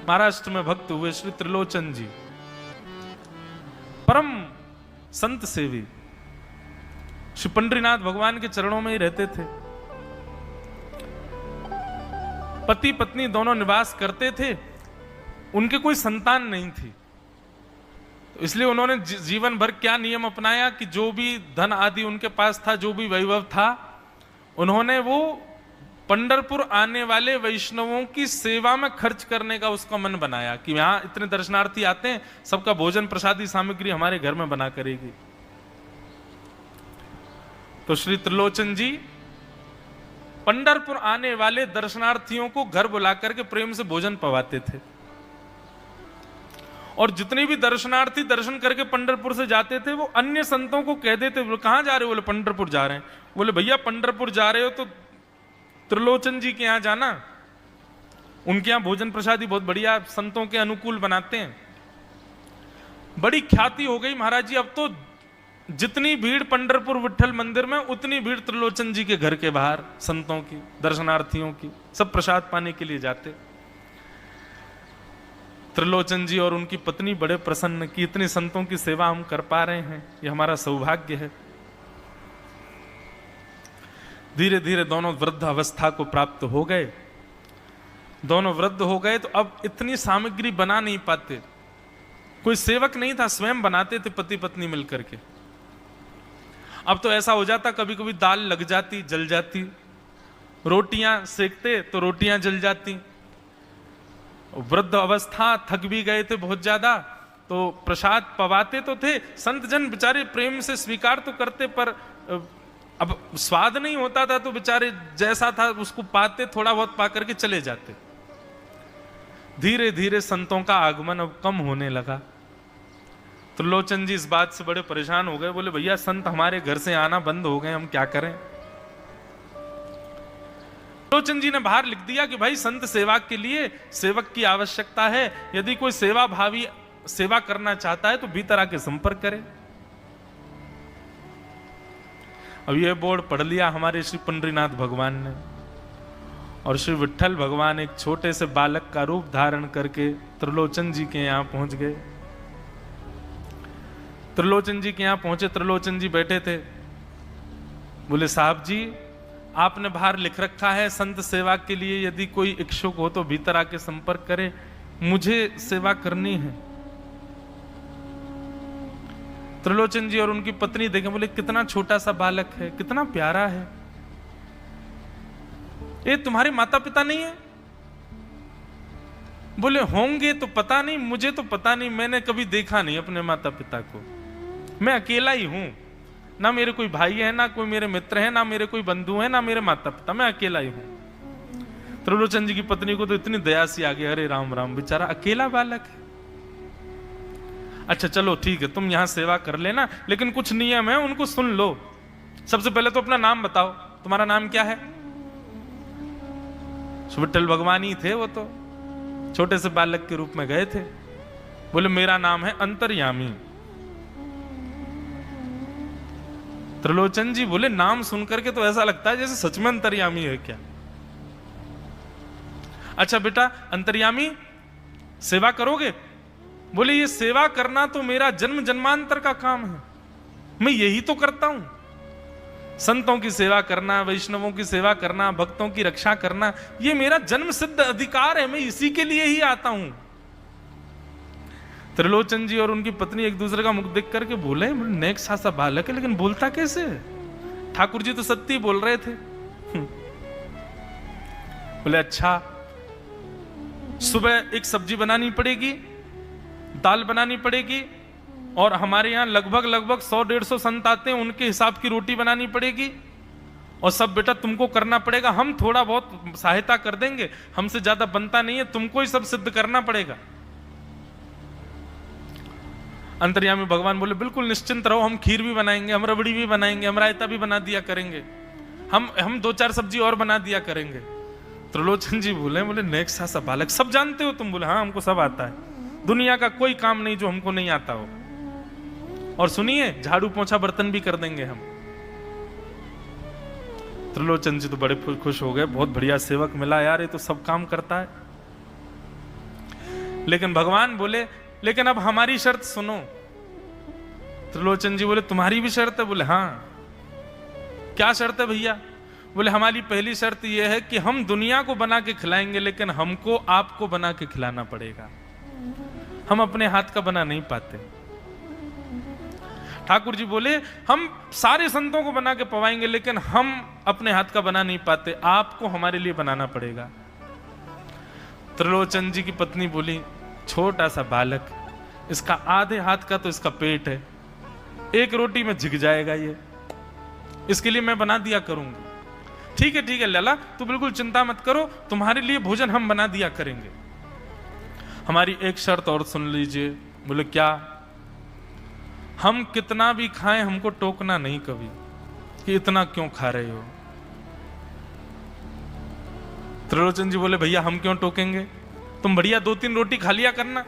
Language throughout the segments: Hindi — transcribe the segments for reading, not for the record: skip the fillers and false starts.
महाराष्ट्र में भक्त हुए श्री त्रिलोचन जी, परम संत सेवी, श्री पंडरीनाथ भगवान के चरणों में ही रहते थे। पति पत्नी दोनों निवास करते थे, उनके कोई संतान नहीं थी, तो इसलिए उन्होंने जीवन भर क्या नियम अपनाया कि जो भी धन आदि उनके पास था, जो भी वैभव था, उन्होंने वो पंढरपुर आने वाले वैष्णवों की सेवा में खर्च करने का उसका मन बनाया कि यहाँ इतने दर्शनार्थी आते हैं, सबका भोजन प्रसादी सामग्री हमारे घर में बना करेगी। तो श्री त्रिलोचन जी पंढरपुर आने वाले दर्शनार्थियों को घर बुलाकर के प्रेम से भोजन पवाते थे, और जितने भी दर्शनार्थी दर्शन करके पंढरपुर से जाते थे वो अन्य संतों को कह देते, बोले कहां जा रहे हो? बोले पंढरपुर जा रहे हैं। बोले भैया पंढरपुर जा रहे हो तो त्रिलोचन जी के यहां जाना, उनके यहां भोजन प्रसादी बहुत बढ़िया संतों के अनुकूल बनाते हैं। बड़ी ख्याति हो गई महाराज जी, अब तो जितनी भीड़ पंढरपुर विठल मंदिर में उतनी भीड़ त्रिलोचन जी के घर के बाहर संतों की, दर्शनार्थियों की, सब प्रसाद पाने के लिए जाते। त्रिलोचन जी और उनकी पत्नी बड़े प्रसन्न कि इतने संतों की सेवा हम कर पा रहे हैं, ये हमारा सौभाग्य है। धीरे धीरे दोनों वृद्ध अवस्था को प्राप्त हो गए, दोनों वृद्ध हो गए तो अब इतनी सामग्री बना नहीं पाते, कोई सेवक नहीं था, स्वयं बनाते थे पति पत्नी मिलकर के। अब तो ऐसा हो जाता कभी कभी दाल लग जाती, जल जाती, रोटियां सेकते तो रोटियां जल जाती। वृद्ध अवस्था, थक भी गए थे बहुत ज्यादा, तो प्रसाद पवाते तो थे, संत जन बेचारे प्रेम से स्वीकार तो करते, पर अब स्वाद नहीं होता था तो बेचारे जैसा था उसको पाते, थोड़ा बहुत पा करके चले जाते। धीरे धीरे संतों का आगमन अब कम होने लगा। त्रिलोचन जी इस बात से बड़े परेशान हो गए, बोले भैया संत हमारे घर से आना बंद हो गए, हम क्या करें? त्रिलोचन जी ने बाहर लिख दिया कि भाई संत सेवा के लिए सेवक की आवश्यकता है, यदि कोई सेवा भावी सेवा करना चाहता है तो भीतर आके संपर्क करे। अब यह बोर्ड पढ़ लिया हमारे श्री पंडरीनाथ भगवान ने, और श्री विठल भगवान एक छोटे से बालक का रूप धारण करके त्रिलोचन जी के यहां पहुंच गए। त्रिलोचन जी के यहां पहुंचे, त्रिलोचन जी बैठे थे। बोले साहब जी, आपने बाहर लिख रखा है संत सेवा के लिए यदि कोई इच्छुक हो तो भीतर आके संपर्क करे, मुझे सेवा करनी है। त्रिलोचन जी और उनकी पत्नी देखें, बोले कितना छोटा सा बालक है, कितना प्यारा है, ये तुम्हारे माता पिता नहीं है? बोले होंगे तो पता नहीं, मुझे तो पता नहीं, मैंने कभी देखा नहीं अपने माता पिता को, मैं अकेला ही हूं, ना मेरे कोई भाई है, ना कोई मेरे मित्र है, ना मेरे कोई बंधु है, ना मेरे माता पिता, मैं अकेला ही हूं। त्रिलोचन जी की पत्नी को तो इतनी दया सी आ गई, अरे राम राम, बेचारा अकेला बालक है। अच्छा चलो ठीक है, तुम यहां सेवा कर लेना, लेकिन कुछ नियम है उनको सुन लो। सबसे पहले तो अपना नाम बताओ, तुम्हारा नाम क्या है? विठल भगवान ही थे वो, तो छोटे से बालक के रूप में गए थे। बोले मेरा नाम है अंतर्यामी। त्रिलोचन जी बोले नाम सुनकर के तो ऐसा लगता है जैसे सच में अंतर्यामी है क्या? अच्छा बेटा अंतर्यामी, सेवा करोगे? बोले ये सेवा करना तो मेरा जन्म जन्मांतर का काम है, मैं यही तो करता हूं। संतों की सेवा करना, वैष्णवों की सेवा करना, भक्तों की रक्षा करना, ये मेरा जन्म सिद्ध अधिकार है, मैं इसी के लिए ही आता हूं। त्रिलोचन जी और उनकी पत्नी एक दूसरे का मुख देख करके बोले, नेक सा बालक है लेकिन बोलता कैसे है? ठाकुर जी तो सत्य बोल रहे थे। बोले अच्छा, सुबह एक सब्जी बनानी पड़ेगी, दाल बनानी पड़ेगी, और हमारे यहाँ लगभग 100-150 संत आते हैं, उनके हिसाब की रोटी बनानी पड़ेगी, और सब बेटा तुमको करना पड़ेगा, हम थोड़ा बहुत सहायता कर देंगे, हमसे ज्यादा बनता नहीं है, तुमको ही सब सिद्ध करना पड़ेगा। अंतर्यामी भगवान बोले बिल्कुल निश्चिंत रहो, हम खीर भी बनाएंगे, हम रबड़ी भी बनाएंगे, हम रायता भी बना दिया करेंगे, हम 2-4 सब्जी और बना दिया करेंगे। त्रिलोचन जी बोले नेक सा बालक, सब जानते हो तुम? बोले हाँ हमको सब आता है, दुनिया का कोई काम नहीं जो हमको नहीं आता हो, और सुनिए झाड़ू पोंछा बर्तन भी कर देंगे हम। त्रिलोचन जी तो बड़े खुश हो गए, बहुत बढ़िया सेवक मिला यार, ये तो सब काम करता है। लेकिन भगवान बोले लेकिन अब हमारी शर्त सुनो। त्रिलोचन जी बोले तुम्हारी भी शर्त है? बोले हाँ। क्या शर्त है भैया? बोले हमारी पहली शर्त यह है कि हम दुनिया को बना के खिलाएंगे, लेकिन हमको आपको बना के खिलाना पड़ेगा। हम अपने हाथ का बना नहीं पाते। ठाकुर जी बोले हम सारे संतों को बना के पवाएंगे, लेकिन हम अपने हाथ का बना नहीं पाते, आपको हमारे लिए बनाना पड़ेगा। त्रिलोचन जी की पत्नी बोली छोटा सा बालक, इसका आधे हाथ का तो इसका पेट है, एक रोटी में झिक जाएगा ये, इसके लिए मैं बना दिया करूंगी। ठीक है लला, तू बिल्कुल चिंता मत करो, तुम्हारे लिए भोजन हम बना दिया करेंगे। हमारी एक शर्त और सुन लीजिए। बोले क्या? हम कितना भी खाएं हमको टोकना नहीं कभी कि इतना क्यों खा रहे हो। त्रिलोचन जी बोले भैया हम क्यों टोकेंगे, तुम बढ़िया 2-3 रोटी खा लिया करना।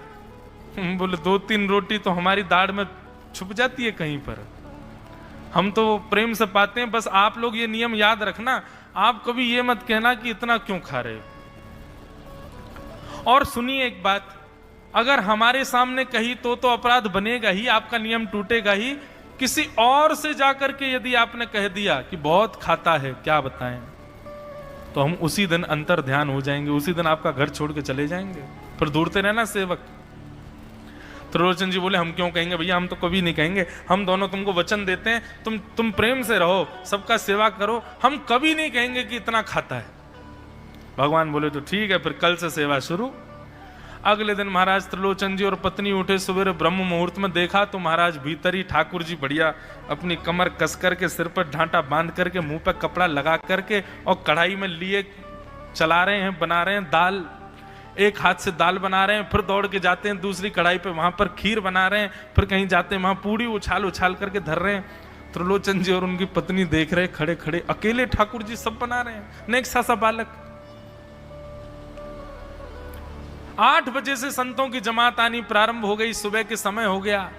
बोले 2-3 रोटी तो हमारी दाढ़ में छुप जाती है कहीं पर, हम तो प्रेम से पाते हैं। बस आप लोग ये नियम याद रखना, आप कभी ये मत कहना कि इतना क्यों खा रहे हो। और सुनिए एक बात, अगर हमारे सामने कही तो अपराध बनेगा ही, आपका नियम टूटेगा ही। किसी और से जाकर के यदि आपने कह दिया कि बहुत खाता है, क्या बताएं, तो हम उसी दिन अंतर ध्यान हो जाएंगे, उसी दिन आपका घर छोड़ के चले जाएंगे, फिर ढूंढते रहना सेवक। त्रिलोचन जी बोले हम क्यों कहेंगे भैया, हम तो कभी नहीं कहेंगे, हम दोनों तुमको वचन देते हैं, तुम प्रेम से रहो, सबका सेवा करो, हम कभी नहीं कहेंगे कि इतना खाता है। भगवान बोले तो ठीक है, फिर कल से सेवा शुरू। अगले दिन महाराज त्रिलोचन जी और पत्नी उठे सवेरे ब्रह्म मुहूर्त में, देखा तो महाराज भीतर ही ठाकुर जी बढ़िया अपनी कमर कस करके, सिर पर ढांटा बांध करके, मुंह पर कपड़ा लगा करके और कढ़ाई में लिए चला रहे हैं, बना रहे हैं दाल। एक हाथ से दाल बना रहे हैं, फिर दौड़ के जाते हैं दूसरी कढ़ाई पे, वहां पर खीर बना रहे हैं, फिर कहीं जाते हैं वहां पूड़ी उछाल उछाल करके धर रहे हैं। त्रिलोचन जी और उनकी पत्नी देख रहे खड़े खड़े, अकेले ठाकुर जी सब बना रहे हैं, नेक सा बालक। 8 बजे से संतों की जमात आनी प्रारंभ हो गई, सुबह के समय हो गया।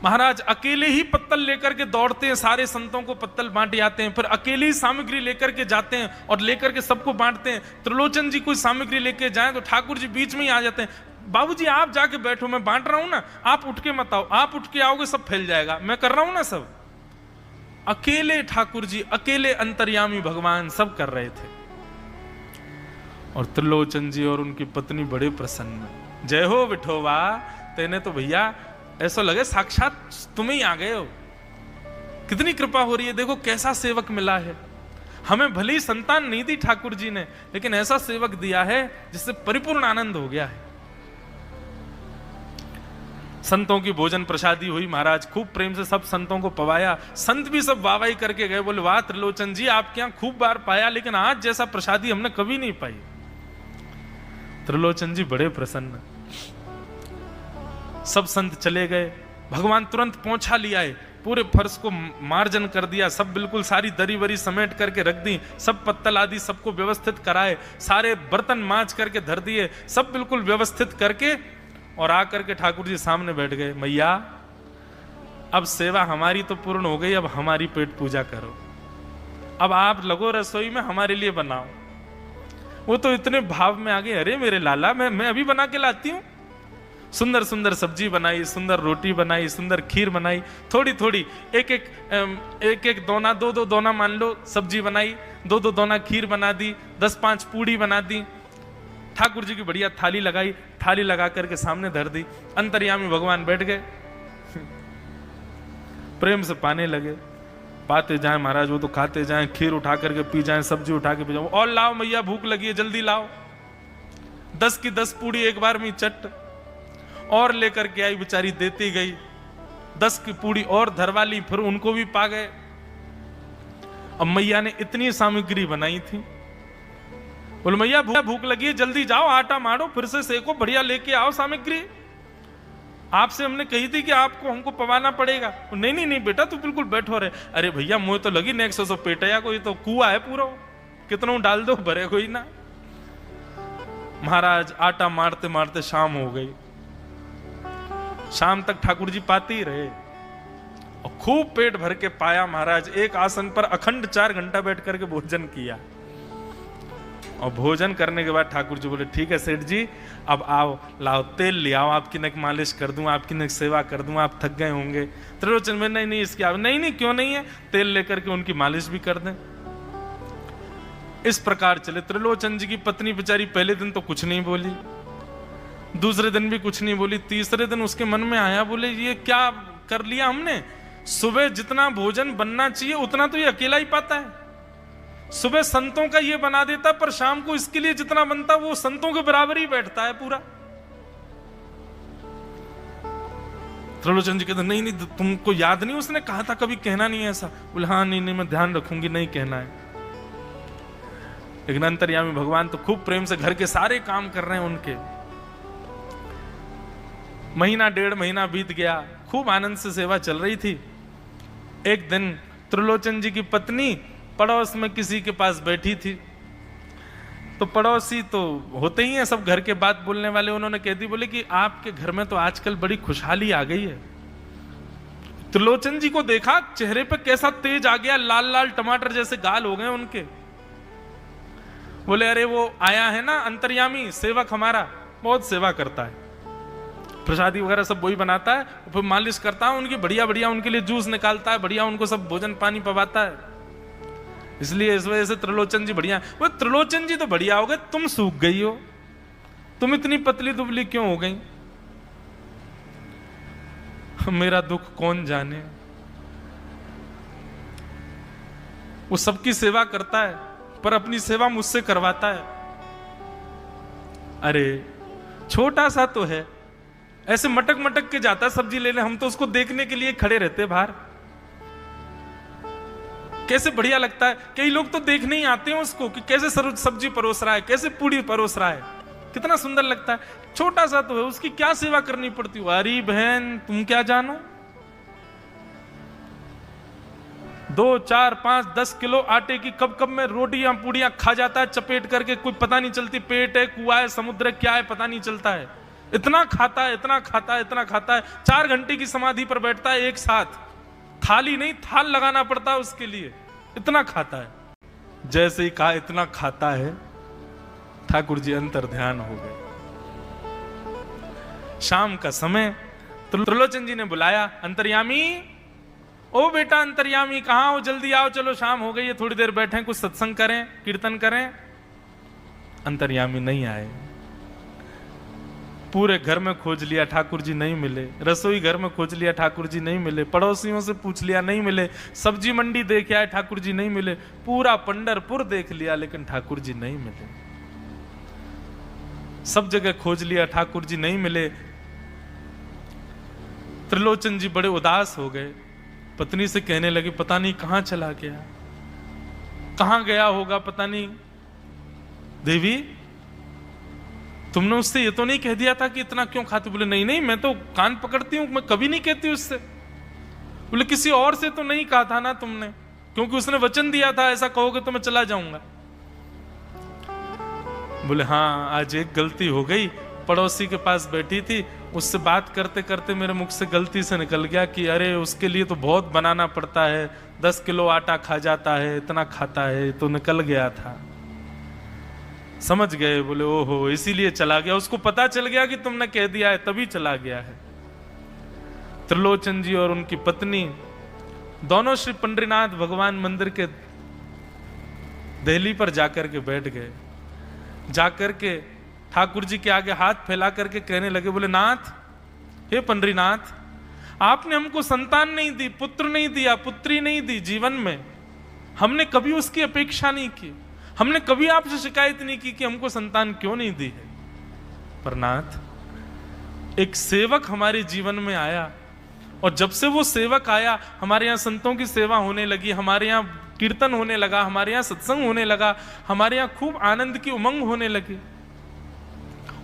महाराज अकेले ही पत्तल लेकर के दौड़ते हैं, सारे संतों को पत्तल बांट जाते हैं, फिर अकेले ही सामग्री लेकर के जाते हैं और लेकर के सबको बांटते हैं। त्रिलोचन जी कोई सामग्री लेके जाएं तो ठाकुर जी बीच में ही आ जाते हैं, बाबूजी आप जाके बैठो, मैं बांट रहा हूं ना, आप उठ के मत आओ, आप उठ के आओगे सब फैल जाएगा, मैं कर रहा हूं ना सब। अकेले ठाकुर जी, अकेले अंतर्यामी भगवान सब कर रहे थे। और त्रिलोचन जी और उनकी पत्नी बड़े प्रसन्न, जय हो विठोबा, तेने तो भैया ऐसा लगे साक्षात तुम ही आ गए हो, कितनी कृपा हो रही है, देखो कैसा सेवक मिला है हमें। भली संतान नहीं दी ठाकुर जी ने, लेकिन ऐसा सेवक दिया है जिससे परिपूर्ण आनंद हो गया है। संतों की भोजन प्रसादी हुई, महाराज खूब प्रेम से सब संतों को पवाया, संत भी सब वाहवाही करके गए, बोले वाह त्रिलोचन जी आपके यहां खूब बार पाया, लेकिन आज जैसा प्रसादी हमने कभी नहीं पाई। त्रिलोचन जी बड़े प्रसन्न। सब संत चले गए, भगवान तुरंत पहुंचा लिया है, पूरे फर्श को मार्जन कर दिया, सब बिल्कुल सारी दरी वरी समेट करके रख दी, सब पत्तल आदि सबको व्यवस्थित कराए, सारे बर्तन मांज करके धर दिए, सब बिल्कुल व्यवस्थित करके, और आकर के ठाकुर जी सामने बैठ गए। मैया अब सेवा हमारी तो पूर्ण हो गई, अब हमारी पेट पूजा करो, अब आप लगो रसोई में, हमारे लिए बनाओ। वो तो इतने भाव में आ गए, अरे मेरे लाला मैं अभी बना के लाती हूँ। सुंदर सुंदर सब्जी बनाई, सुंदर रोटी बनाई, सुंदर खीर बनाई, थोड़ी थोड़ी एक एक दोना, 2-2 दोना मान लो सब्जी बनाई, 2-2 दोना खीर बना दी, 10-5 पूड़ी बना दी, ठाकुर जी की बढ़िया थाली लगाई, थाली लगा करके सामने धर दी। अंतर्यामी भगवान बैठ गए, प्रेम से पाने लगे, पाते जाए महाराज, वो तो खाते जाए, खीर उठा करके पी जाए, सब्जी उठा के पी जाए, और लाओ मैया भूख लगी है जल्दी लाओ। 10 की 10 पूड़ी एक बार में चट और लेकर के आई, बेचारी देती गई, 10 की पूड़ी और धरवा ली, फिर उनको भी पा गए। अब मैया ने इतनी सामग्री बनाई थी, बोले मैया भूख लगी है जल्दी जाओ, आटा मारो, फिर से सेको, बढ़िया लेके आओ सामग्री, आपसे हमने कही थी कि आपको हमको पवाना पड़ेगा। नहीं नहीं बेटा तू बिल्कुल बैठो रहे। अरे भैया मुझे तो लगी नेक सो पेटया को, ये तो कुआ है पूरा, कितना डाल दो भरे कोई ना। महाराज आटा मारते मारते शाम हो गई, शाम तक ठाकुर जी पाते ही रहे और खूब पेट भर के पाया। महाराज एक आसन पर अखंड 4 घंटा बैठ करके भोजन किया और भोजन करने के बाद ठाकुर जी बोले ठीक है सेठ जी, अब आओ लाओ तेल ले आओ, आपकी नक मालिश कर दूं, आपकी नक सेवा कर दूं, आप थक गए होंगे। त्रिलोचन में नहीं नहीं इसकी नहीं नहीं क्यों नहीं है, तेल लेकर के उनकी मालिश भी कर दें। इस प्रकार चले। त्रिलोचन जी की पत्नी बेचारी पहले दिन तो कुछ नहीं बोली, दूसरे दिन भी कुछ नहीं बोली, तीसरे दिन उसके मन में आया, बोले ये क्या कर लिया हमने, सुबह जितना भोजन बनना चाहिए उतना तो ये अकेला ही पाता है, सुबह संतों का ये बना देता, पर शाम को इसके लिए जितना बनता वो संतों के बराबर ही बैठता है पूरा। त्रिलोचन जी कहते नहीं नहीं तुमको याद नहीं उसने कहा था कभी कहना नहीं है ऐसा। बोले हाँ नहीं नहीं मैं ध्यान रखूंगी, नहीं कहना है। लेकिन अंतर्यामी भगवान तो खूब प्रेम से घर के सारे काम कर रहे हैं उनके। महीना डेढ़ महीना बीत गया, खूब आनंद से सेवा चल रही थी। एक दिन त्रिलोचन जी की पत्नी पड़ोस में किसी के पास बैठी थी, तो पड़ोसी तो होते ही हैं सब घर के बात बोलने वाले, उन्होंने कह दी, बोले कि आपके घर में तो आजकल बड़ी खुशहाली आ गई है। त्रिलोचन जी को देखा, चेहरे पे कैसा तेज आ गया, लाल लाल टमाटर जैसे गाल हो गए उनके। बोले अरे वो आया है ना अंतर्यामी सेवक हमारा, बहुत सेवा करता है, प्रसादी वगैरह सब वही बनाता है, फिर मालिश करता है उनकी, बढ़िया बढ़िया उनके लिए जूस निकालता है, बढ़िया उनको सब भोजन पानी पवाता है, इसलिए इस वजह से त्रिलोचन जी बढ़िया। वो त्रिलोचन जी तो बढ़िया हो गए, तुम सूख गई हो, तुम इतनी पतली दुबली क्यों हो गई? मेरा दुख कौन जाने। वो सबकी सेवा करता है पर अपनी सेवा मुझसे करवाता है। अरे छोटा सा तो है, ऐसे मटक मटक के जाता सब्जी लेने, हम तो उसको देखने के लिए खड़े रहते बाहर, कैसे बढ़िया लगता है। कई लोग तो देखने ही आते हैं उसको कि कैसे सब्जी परोस रहा है, कैसे पूड़ी परोस रहा है, कितना सुंदर लगता है। छोटा सा तो है, उसकी क्या सेवा करनी पड़ती है। अरे बहन तुम क्या जानो, 2, 4, 5, 10 किलो आटे की कब कब में रोटियां पूड़ियां खा जाता है चपेट करके, कोई पता नहीं चलती, पेट है कुआ है समुद्र है क्या है पता नहीं चलता है, इतना खाता है इतना खाता है इतना खाता है। 4 घंटे की समाधि पर बैठता है एक साथ, थाली नहीं थाल लगाना पड़ता है उसके लिए, इतना खाता है। जैसे ही कहा इतना खाता है, ठाकुर जी अंतर ध्यान हो गए। शाम का समय, त्रिलोचन जी ने बुलाया, अंतर्यामी, ओ बेटा अंतर्यामी कहां हो, जल्दी आओ, चलो शाम हो गई है, थोड़ी देर बैठे कुछ सत्संग करें कीर्तन करें। अंतर्यामी नहीं आए, पूरे घर में खोज लिया ठाकुर जी नहीं मिले, रसोई घर में खोज लिया ठाकुर जी नहीं मिले, पड़ोसियों से पूछ लिया नहीं मिले, सब्जी मंडी देख आए ठाकुर जी नहीं मिले, पूरा पंढरपुर देख लिया लेकिन ठाकुर जी नहीं मिले, सब जगह खोज लिया ठाकुर जी नहीं मिले। त्रिलोचन जी बड़े उदास हो गए, पत्नी से कहने लगे पता नहीं कहां चला गया, कहां गया होगा पता नहीं। देवी तुमने उससे ये तो नहीं कह दिया था कि इतना क्यों खाती? बोले नहीं नहीं मैं तो कान पकड़ती हूं, मैं कभी नहीं कहती उससे। बोले किसी और से तो नहीं कहा था ना तुमने, क्योंकि उसने वचन दिया था ऐसा कहोगे तो मैं चला जाऊंगा। बोले हाँ आज एक गलती हो गई, पड़ोसी के पास बैठी थी, उससे बात करते करते मेरे मुख से गलती से निकल गया कि अरे उसके लिए तो बहुत बनाना पड़ता है, 10 किलो आटा खा जाता है, इतना खाता है, तो निकल गया था। समझ गए? बोले ओहो इसीलिए चला गया, उसको पता चल गया कि तुमने कह दिया है तभी चला गया है। त्रिलोचन जी और उनकी पत्नी दोनों श्री पंडरीनाथ भगवान मंदिर के देहली पर जाकर के बैठ गए। जाकर के ठाकुर जी के आगे हाथ फैला करके कहने लगे, बोले नाथ, हे पंडरीनाथ, आपने हमको संतान नहीं दी, पुत्र नहीं दिया, पुत्री नहीं दी जीवन में, हमने कभी उसकी अपेक्षा नहीं की, हमने कभी आपसे शिकायत नहीं की कि हमको संतान क्यों नहीं दी है। पर नाथ, एक सेवक हमारे जीवन में आया और जब से वो सेवक आया हमारे यहाँ संतों की सेवा होने लगी, हमारे यहाँ कीर्तन होने लगा, हमारे यहाँ सत्संग होने लगा, हमारे यहाँ खूब आनंद की उमंग होने लगी।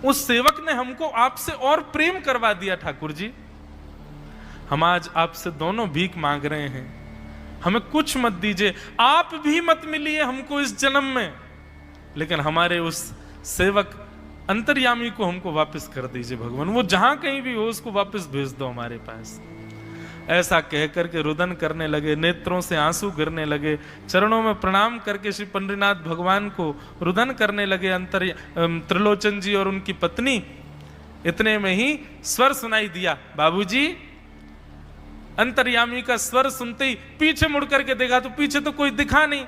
उस सेवक ने हमको आपसे और प्रेम करवा दिया। ठाकुर जी हम आज आपसे दोनों भीख मांग रहे हैं, हमें कुछ मत दीजिए, आप भी मत मिलिए हमको इस जन्म में, लेकिन हमारे उस सेवक अंतर्यामी को हमको वापस कर दीजिए भगवान, वो जहां कहीं भी हो उसको वापस भेज दो हमारे पास। ऐसा कहकर के रुदन करने लगे, नेत्रों से आंसू गिरने लगे, चरणों में प्रणाम करके श्री पंडरीनाथ भगवान को रुदन करने लगे त्रिलोचन जी और उनकी पत्नी। इतने में ही स्वर सुनाई दिया, बाबूजी। अंतर्यामी का स्वर सुनते ही पीछे मुड़ करके देखा तो पीछे तो कोई दिखा नहीं।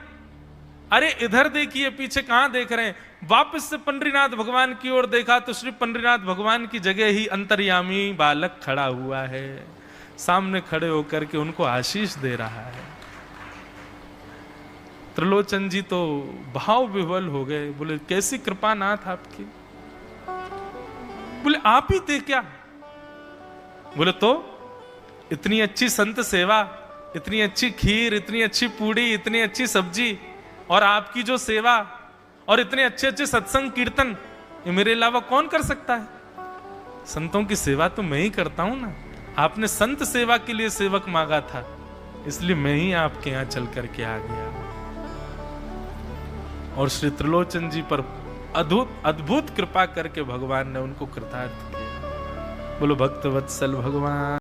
अरे इधर देखिए, पीछे कहां देख रहे हैं? वापस से पंडरीनाथ भगवान की ओर देखा तो श्री पंडरीनाथ भगवान की जगह ही अंतर्यामी बालक खड़ा हुआ है, सामने खड़े होकर के उनको आशीष दे रहा है। त्रिलोचन जी तो भाव विह्वल हो गए, बोले कैसी कृपा नाथ आपकी। बोले आप ही थे क्या? बोले तो इतनी अच्छी संत सेवा, इतनी अच्छी खीर, इतनी अच्छी पूड़ी, इतनी अच्छी सब्जी और आपकी जो सेवा और इतने अच्छे अच्छे सत्संग कीर्तन, ये मेरे अलावा कौन कर सकता है? संतों की सेवा तो मैं ही करता हूं ना। आपने संत सेवा के लिए सेवक मांगा था, इसलिए मैं ही आपके यहां चल करके आ गया। और श्री त्रिलोचन जी पर अद्भुत कृपा करके भगवान ने उनको कृतार्थ किया। बोलो भक्त वत्सल भगवान।